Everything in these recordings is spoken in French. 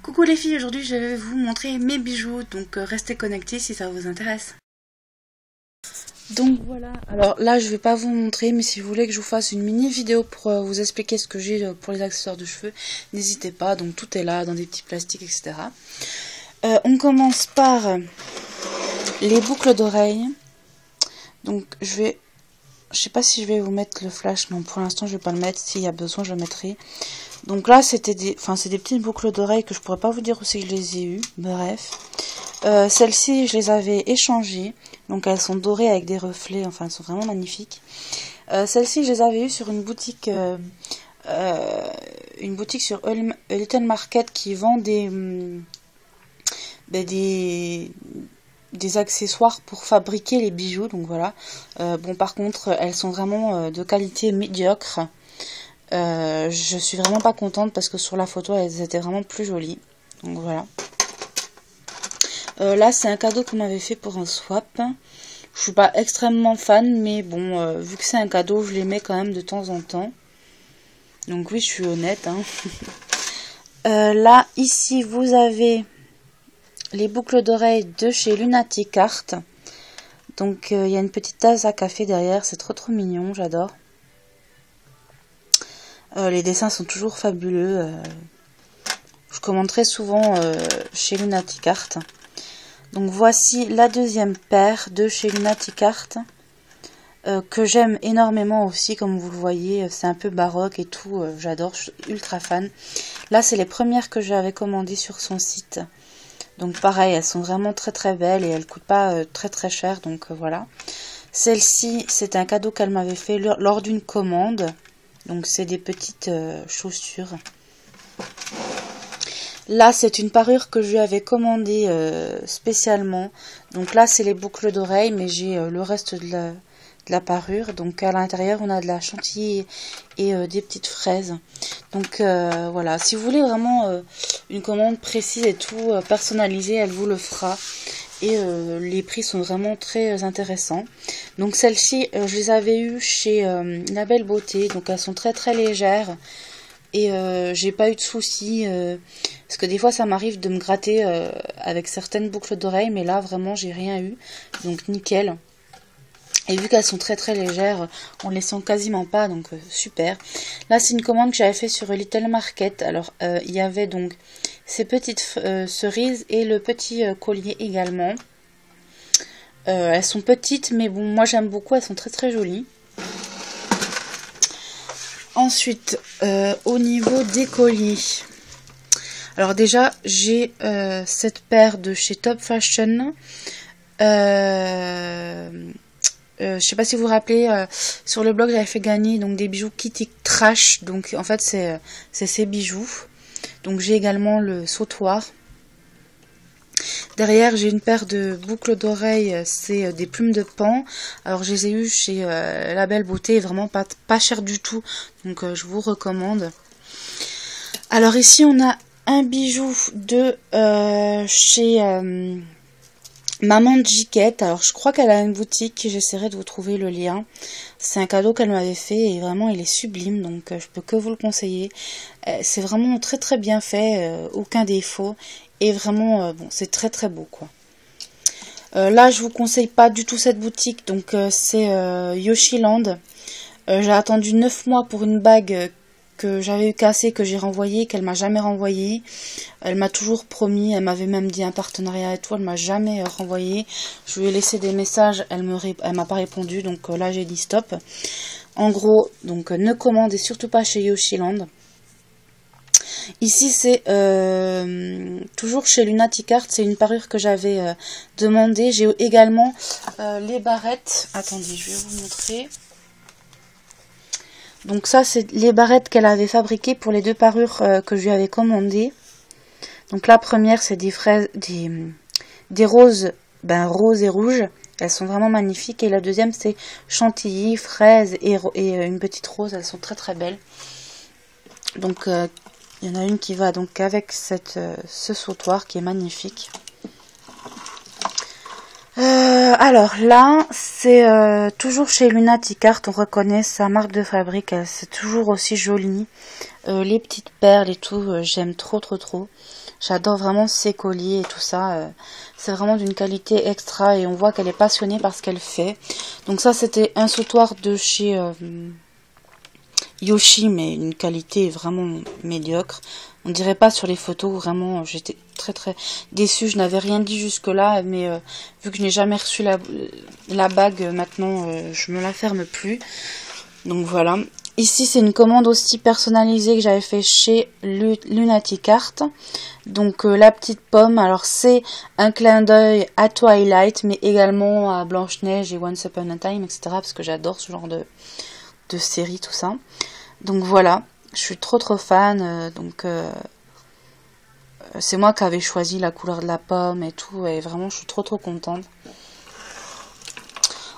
Coucou les filles, aujourd'hui je vais vous montrer mes bijoux, donc restez connectés si ça vous intéresse. Donc voilà, alors là je vais pas vous montrer, mais si vous voulez que je vous fasse une mini vidéo pour vous expliquer ce que j'ai pour les accessoires de cheveux, n'hésitez pas, donc tout est là dans des petits plastiques, etc. On commence par les boucles d'oreilles. Donc je sais pas si je vais vous mettre le flash, non pour l'instant je vais pas le mettre, s'il y a besoin je le mettrai. Donc là c'est des petites boucles d'oreilles que je pourrais pas vous dire où c'est que je les ai eues, bref. Celles-ci je les avais échangées, donc elles sont dorées avec des reflets, enfin elles sont vraiment magnifiques. Celles-ci je les avais eues sur une boutique sur Little Market qui vend des accessoires pour fabriquer les bijoux, donc voilà. Bon par contre elles sont vraiment de qualité médiocre. Je suis vraiment pas contente parce que sur la photo elles étaient vraiment plus jolies, donc voilà. Là c'est un cadeau qu'on m'avait fait pour un swap. Je suis pas extrêmement fan, mais bon vu que c'est un cadeau je les mets quand même de temps en temps, donc oui je suis honnête hein. Là ici vous avez les boucles d'oreilles de chez Lunatic Art. Donc il y a une petite tasse à café derrière, c'est trop mignon, j'adore. Les dessins sont toujours fabuleux. Je commande très souvent chez Lunatic Art. Donc voici la deuxième paire de chez Lunatic Art, que j'aime énormément aussi, comme vous le voyez, c'est un peu baroque et tout, j'adore, je suis ultra fan. Là c'est les premières que j'avais commandées sur son site. Donc pareil, elles sont vraiment très belles et elles coûtent pas très cher, donc voilà. Celle-ci, c'est un cadeau qu'elle m'avait fait lors d'une commande. Donc c'est des petites chaussures. Là c'est une parure que je lui avais commandée spécialement. Donc là c'est les boucles d'oreilles, mais j'ai le reste de la parure. Donc à l'intérieur on a de la chantilly et des petites fraises. Donc voilà, si vous voulez vraiment une commande précise et tout personnalisée, elle vous le fera. Et les prix sont vraiment très intéressants. Donc celles-ci je les avais eues chez La Belle Beauté, donc elles sont très légères et j'ai pas eu de soucis parce que des fois ça m'arrive de me gratter avec certaines boucles d'oreilles, mais là vraiment j'ai rien eu, donc nickel. Et vu qu'elles sont très légères, on les sent quasiment pas, donc super. Là c'est une commande que j'avais fait sur Little Market. Alors il y avait donc ces petites cerises et le petit collier également. Elles sont petites, mais bon moi j'aime beaucoup, elles sont très jolies. Ensuite au niveau des colliers, alors déjà j'ai cette paire de chez Top Fashion. Je sais pas si vous vous rappelez, sur le blog j'avais fait gagner donc des bijoux Kitty Trash, donc en fait c'est ces bijoux. Donc j'ai également le sautoir. Derrière j'ai une paire de boucles d'oreilles, c'est des plumes de pan. Alors je les ai eues chez La Belle Beauté, vraiment pas cher du tout, donc je vous recommande. Alors ici on a un bijou de chez Maman Jiquette. Alors je crois qu'elle a une boutique, j'essaierai de vous trouver le lien. C'est un cadeau qu'elle m'avait fait et vraiment il est sublime, donc je peux que vous le conseiller. C'est vraiment très bien fait, aucun défaut, et vraiment bon, c'est très beau quoi. Là je vous conseille pas du tout cette boutique, donc c'est Yoshiland. J'ai attendu 9 mois pour une bague que j'avais eu cassée, que j'ai renvoyée, qu'elle m'a jamais renvoyée. Elle m'a toujours promis, elle m'avait même dit un partenariat et tout, elle m'a jamais renvoyé. Je lui ai laissé des messages, elle m'a pas répondu, donc là j'ai dit stop. En gros, donc ne commandez surtout pas chez Yoshiland. Ici c'est toujours chez Lunatic Art, c'est une parure que j'avais demandé. J'ai également les barrettes, attendez je vais vous montrer. Donc ça c'est les barrettes qu'elle avait fabriquées pour les deux parures que je lui avais commandées. Donc la première c'est des roses, roses et rouges. Elles sont vraiment magnifiques. Et la deuxième c'est chantilly, fraise et une petite rose. Elles sont très belles. Donc il y en a une qui va donc avec ce sautoir qui est magnifique. Alors là, c'est toujours chez Lunatic Art, on reconnaît sa marque de fabrique, c'est toujours aussi joli. Les petites perles et tout, j'aime trop. J'adore vraiment ces colliers et tout ça. C'est vraiment d'une qualité extra et on voit qu'elle est passionnée par ce qu'elle fait. Donc ça, c'était un sautoir de chez Yoshi, mais une qualité vraiment médiocre. On dirait pas sur les photos, vraiment, j'étais très déçue. Je n'avais rien dit jusque là, mais vu que je n'ai jamais reçu la bague, maintenant je me la ferme plus. Donc voilà. Ici, c'est une commande aussi personnalisée que j'avais fait chez Lunatic Art. Donc la petite pomme, alors c'est un clin d'œil à Twilight, mais également à Blanche-Neige et Once Upon a Time, etc. Parce que j'adore ce genre de série, tout ça. Donc voilà, je suis trop fan. C'est moi qui avais choisi la couleur de la pomme et tout, et vraiment je suis trop contente.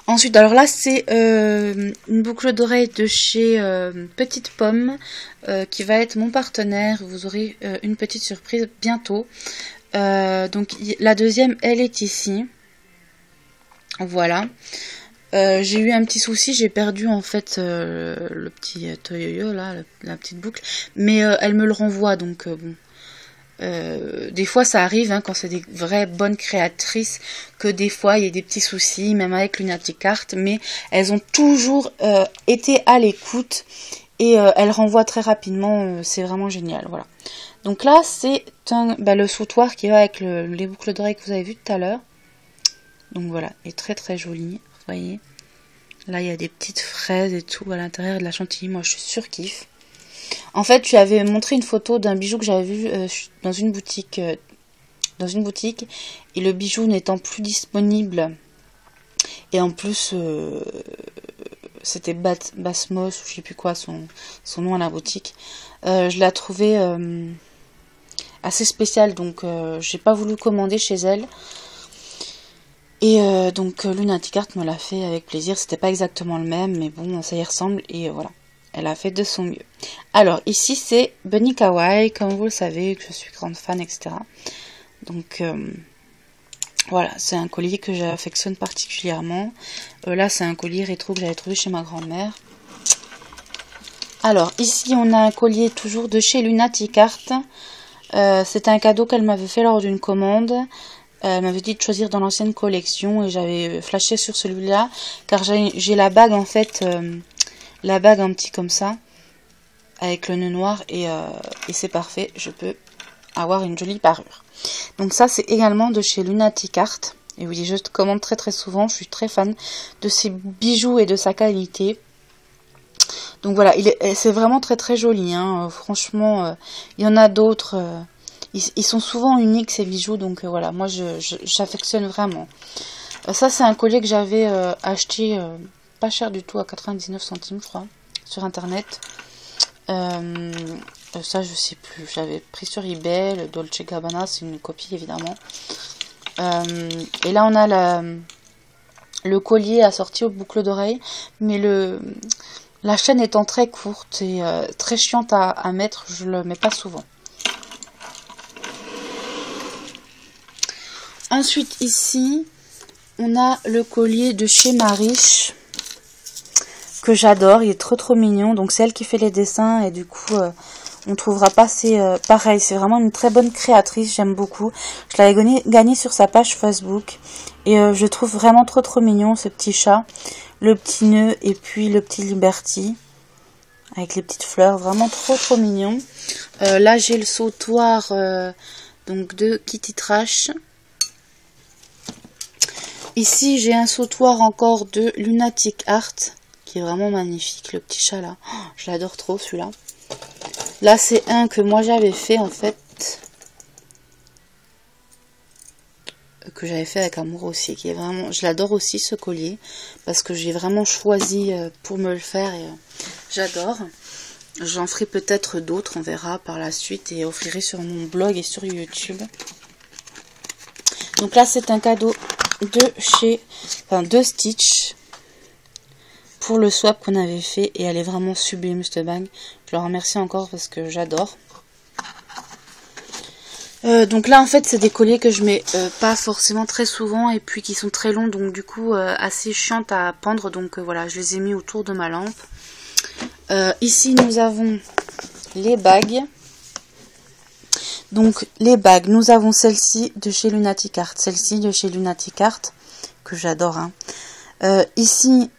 Ensuite, alors là c'est une boucle d'oreille de chez Petite Pomme qui va être mon partenaire. Vous aurez une petite surprise bientôt. Donc la deuxième, elle est ici. Voilà. J'ai eu un petit souci, j'ai perdu en fait le petit toyoyo là, la petite boucle, mais elle me le renvoie, donc bon. Des fois ça arrive quand c'est des vraies bonnes créatrices que des fois il y a des petits soucis, même avec Lunatic Art, mais elles ont toujours été à l'écoute et elles renvoient très rapidement, c'est vraiment génial, voilà. Donc là c'est le sautoir qui va avec les boucles d'oreilles que vous avez vu tout à l'heure. Donc voilà, il est très joli, vous voyez. Là il y a des petites fraises et tout à l'intérieur de la chantilly, moi je suis surkiffe. En fait, tu avais montré une photo d'un bijou que j'avais vu dans une boutique, et le bijou n'étant plus disponible, et en plus, c'était Basmos, ou je sais plus quoi, son nom à la boutique, je l'ai trouvé assez spécial, donc j'ai pas voulu commander chez elle. Et donc Lunatic Art me l'a fait avec plaisir, c'était pas exactement le même, mais bon, ça y ressemble, et voilà. Elle a fait de son mieux. Alors, ici, c'est Bunny Kawaii. Comme vous le savez, que je suis grande fan, etc. Donc, voilà. C'est un collier que j'affectionne particulièrement. Là, c'est un collier rétro que j'avais trouvé chez ma grand-mère. Alors, ici, on a un collier toujours de chez Lunatic Art. C'était un cadeau qu'elle m'avait fait lors d'une commande. Elle m'avait dit de choisir dans l'ancienne collection. Et j'avais flashé sur celui-là. Car j'ai la bague, en fait... la bague un petit comme ça, avec le nœud noir, et c'est parfait, je peux avoir une jolie parure. Donc ça c'est également de chez Lunatic Art, et oui, je commande très souvent, je suis très fan de ses bijoux et de sa qualité. Donc voilà, c'est vraiment très joli, hein. Franchement, il y en a d'autres, ils sont souvent uniques ces bijoux, donc voilà, moi j'affectionne vraiment. Ça c'est un collier que j'avais acheté... pas cher du tout, à 99 centimes je crois, sur internet. Ça je sais plus, j'avais pris sur eBay, le Dolce Gabbana, c'est une copie évidemment. Et là on a le collier assorti aux boucles d'oreilles, mais la chaîne étant très courte et très chiante à mettre, je le mets pas souvent. Ensuite ici, on a le collier de chez Mariche, que j'adore, il est trop mignon, donc c'est elle qui fait les dessins et du coup on trouvera pas pareil, c'est vraiment une très bonne créatrice, j'aime beaucoup. Je l'avais gagné sur sa page Facebook et je trouve vraiment trop mignon ce petit chat, le petit nœud et puis le petit Liberty avec les petites fleurs, vraiment trop mignon. Là j'ai le sautoir donc de Kitty Trash. Ici j'ai un sautoir encore de Lunatic Art qui est vraiment magnifique, le petit chat là. Oh, je l'adore trop celui-là. Là c'est un que moi j'avais fait en fait. Que j'avais fait avec amour aussi. Qui est vraiment, je l'adore aussi ce collier. Parce que j'ai vraiment choisi pour me le faire. Et j'adore. J'en ferai peut-être d'autres, on verra par la suite. Et offrirai sur mon blog et sur YouTube. Donc là c'est un cadeau de Stitch. Pour le swap qu'on avait fait, et elle est vraiment sublime cette bague. Je la remercie encore parce que j'adore. Donc là en fait c'est des colliers que je mets pas forcément très souvent et puis qui sont très longs, donc du coup assez chiantes à pendre, donc voilà, je les ai mis autour de ma lampe. Ici nous avons les bagues. Donc les bagues, nous avons celle-ci de chez Lunatic Art, celle-ci de chez Lunatic Art, que j'adore. Hein. Ici,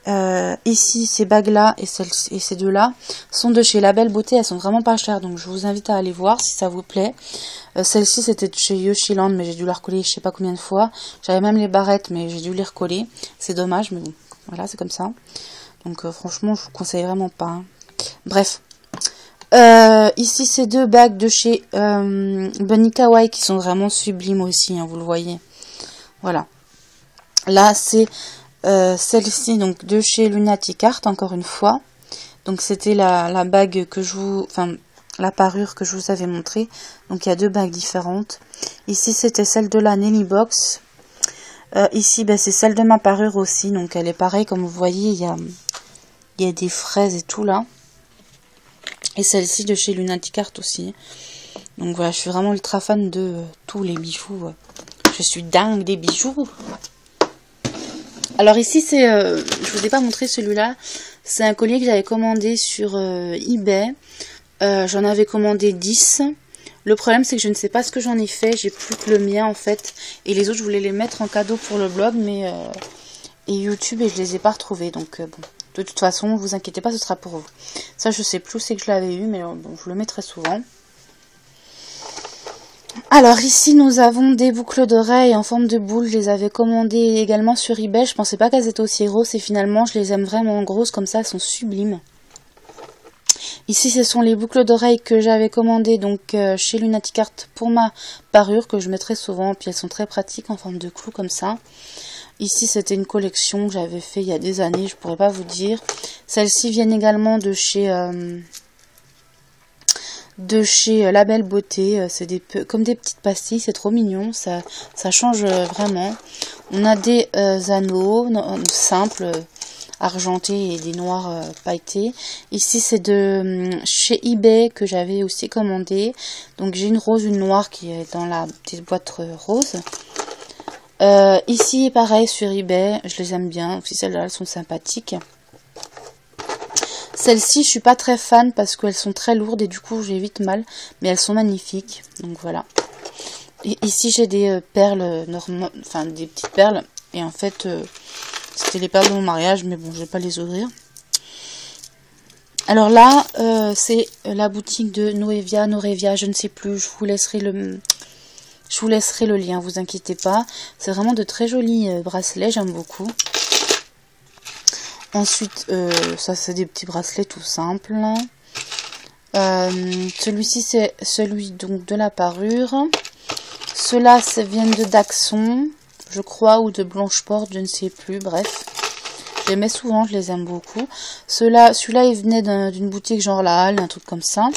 ces bagues-là et ces deux-là sont de chez La Belle Beauté, elles sont vraiment pas chères, donc je vous invite à aller voir si ça vous plaît. Celle-ci c'était de chez Yoshiland, mais j'ai dû la recoller je sais pas combien de fois. J'avais même les barrettes, mais j'ai dû les recoller. C'est dommage, mais bon, voilà, c'est comme ça. Donc franchement, je vous conseille vraiment pas. Hein. Bref. Ici, ces deux bagues de chez Bunny Kawaii qui sont vraiment sublimes aussi, hein, vous le voyez. Voilà. Là, c'est celle-ci, donc de chez Lunatic Art, encore une fois. Donc, c'était la bague que je vous... Enfin, la parure que je vous avais montrée. Donc, il y a deux bagues différentes. Ici, c'était celle de la Nelly Box. Ici, ben, c'est celle de ma parure aussi. Donc, elle est pareille, comme vous voyez, il y a des fraises et tout, là. Et celle-ci de chez Lunatic Art aussi. Donc voilà, je suis vraiment ultra fan de tous les bijoux. Je suis dingue des bijoux. Alors ici, c'est, je vous ai pas montré celui-là. C'est un collier que j'avais commandé sur eBay. J'en avais commandé 10. Le problème, c'est que je ne sais pas ce que j'en ai fait. J'ai plus que le mien en fait. Et les autres, je voulais les mettre en cadeau pour le blog, mais et YouTube, et je les ai pas retrouvés. Donc bon. De toute façon, vous inquiétez pas, ce sera pour vous. Ça, je sais plus où c'est que je l'avais eu, mais bon, je le mets très souvent. Alors ici, nous avons des boucles d'oreilles en forme de boule. Je les avais commandées également sur eBay. Je pensais pas qu'elles étaient aussi grosses et finalement, je les aime vraiment grosses. Comme ça, elles sont sublimes. Ici, ce sont les boucles d'oreilles que j'avais commandées donc chez Lunatic Art pour ma parure que je mets très souvent. Puis elles sont très pratiques en forme de clou comme ça. Ici, c'était une collection que j'avais fait il y a des années, je pourrais pas vous dire. Celles-ci viennent également de chez La Belle Beauté. C'est comme des petites pastilles, c'est trop mignon, ça change vraiment. On a des anneaux simples, argentés et des noirs pailletés. Ici, c'est de chez eBay que j'avais aussi commandé. Donc, j'ai une rose, une noire qui est dans la petite boîte rose. Ici, pareil, sur eBay, je les aime bien. Aussi, celles-là, elles sont sympathiques. Celles-ci, je suis pas très fan parce qu'elles sont très lourdes et du coup, j'ai vite mal. Mais elles sont magnifiques. Donc, voilà. Et ici, j'ai des perles normales, enfin, des petites perles. Et en fait, c'était les perles de mon mariage, mais bon, je vais pas les ouvrir. Alors là, c'est la boutique de Norevia, je ne sais plus. Je vous laisserai le lien, vous inquiétez pas. C'est vraiment de très jolis bracelets, j'aime beaucoup. Ensuite, ça c'est des petits bracelets tout simples. Celui-ci c'est celui donc de la parure. Ceux-là viennent de Daxon, je crois, ou de Blanche-Porte, je ne sais plus, bref. Je les mets souvent, je les aime beaucoup. Celui-là il venait d'une boutique genre La Halle, un truc comme ça.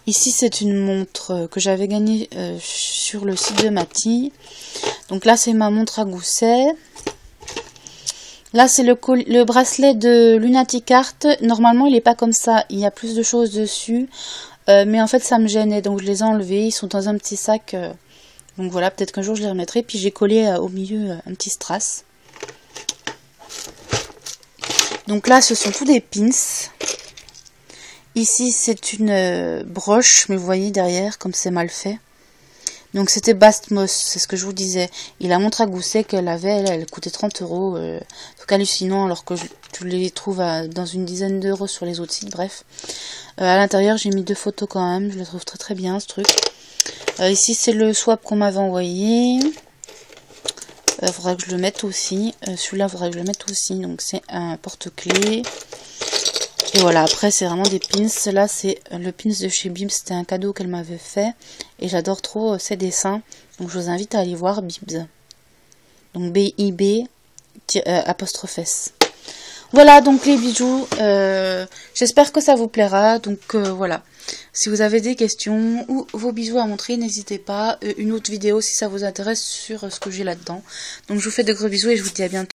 Ici, c'est une montre que j'avais gagnée sur le site de Mathie. Donc là, c'est ma montre à gousset. Là, c'est le bracelet de Lunatic Art. Normalement, il n'est pas comme ça. Il y a plus de choses dessus. Mais en fait, ça me gênait. Donc, je les ai enlevés. Ils sont dans un petit sac. Donc voilà, peut-être qu'un jour, je les remettrai. Puis, j'ai collé au milieu un petit strass. Donc là, ce sont tous des pins. Ici, c'est une broche, mais vous voyez derrière, comme c'est mal fait. Donc, c'était Bastmos, c'est ce que je vous disais. Et la montre à gousset qu'elle avait, elle coûtait 30 €. C'est hallucinant, alors que je les trouve dans une dizaine d'euros sur les autres sites, bref. À l'intérieur, j'ai mis 2 photos quand même, je le trouve très très bien, ce truc. Ici, c'est le swap qu'on m'avait envoyé. Faudra que je le mette aussi. Celui-là, faudra que je le mette aussi. Donc, c'est un porte-clés. Et voilà, après c'est vraiment des pins. Là c'est le pins de chez Bibs, c'était un cadeau qu'elle m'avait fait. Et j'adore trop ses dessins. Donc je vous invite à aller voir Bibs. Donc B-I-B apostrophe S. Voilà donc les bijoux. J'espère que ça vous plaira. Donc voilà. Si vous avez des questions ou vos bijoux à montrer, n'hésitez pas. Une autre vidéo si ça vous intéresse sur ce que j'ai là-dedans. Donc je vous fais de gros bisous et je vous dis à bientôt.